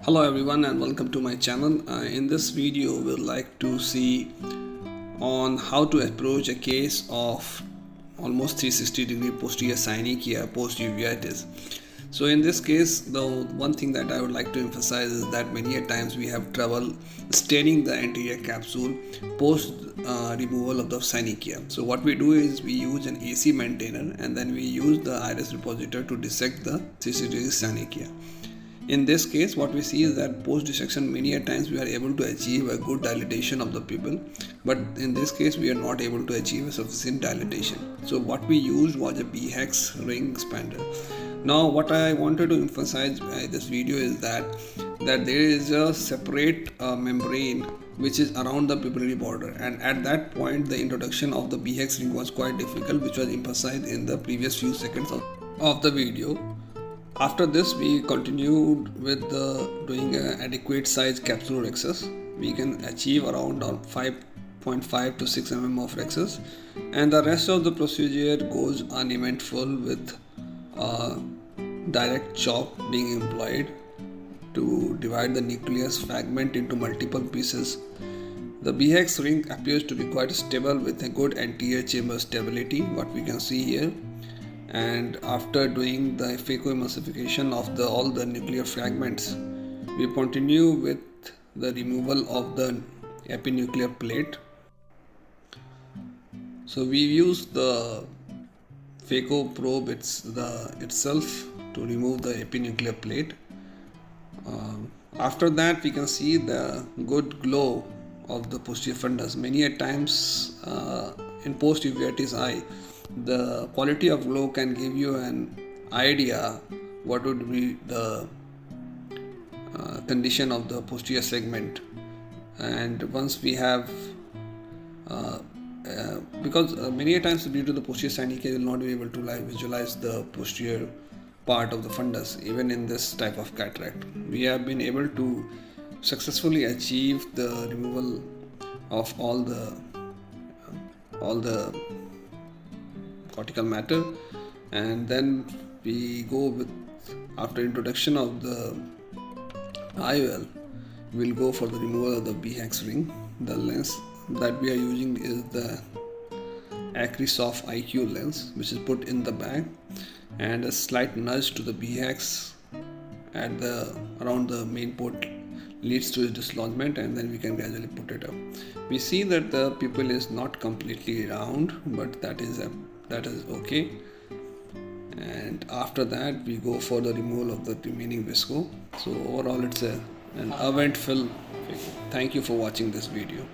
Hello everyone and welcome to my channel. In this video we'll like to see on how to approach a case of almost 360-degree posterior synechiae post uveitis. So in this case, the one thing that I would like to emphasize is that many a times we have trouble staining the anterior capsule post removal of the synechiae. So what we do is we use an AC maintainer and then we use the iris repositor to dissect the 360-degree synechiae. In this case, what we see is that post dissection many a times we are able to achieve a good dilatation of the pupil, but in this case we are not able to achieve a sufficient dilatation. So what we used was a BHEX ring expander. Now what I wanted to emphasize by this video is that there is a separate membrane which is around the pupillary border, and at that point the introduction of the BHEX ring was quite difficult, which was emphasized in the previous few seconds of the video. After this, we continued with doing an adequate size capsulorrhexis. We can achieve around 5.5 to 6 mm of rhexis, and the rest of the procedure goes uneventful with direct chop being employed to divide the nucleus fragment into multiple pieces. The BHEX ring appears to be quite stable with a good anterior chamber stability, what we can see here. And after doing the Phaco emulsification of all the nuclear fragments, we continue with the removal of the epinuclear plate. So we use the Phaco probe itself to remove the epinuclear plate. After that, we can see the good glow of the posterior fundus. Many a times in post uveitis eye, the quality of glow can give you an idea what would be the condition of the posterior segment. And once we have because many a times due to the posterior synechiae you will not be able to visualize the posterior part of the fundus. Even in this type of cataract, we have been able to successfully achieve the removal of all the cortical matter, and then we go with, after introduction of the IOL, we'll go for the removal of the BHEX ring. The lens that we are using is the Acrysoft IQ lens, which is put in the bag, and a slight nudge to the BHEX at around the main port leads to its dislodgement, and then we can gradually put it up. We see that the pupil is not completely round, but that is okay. And after that, we go for the removal of the remaining visco. So overall, it's an eventful. Thank you for watching this video.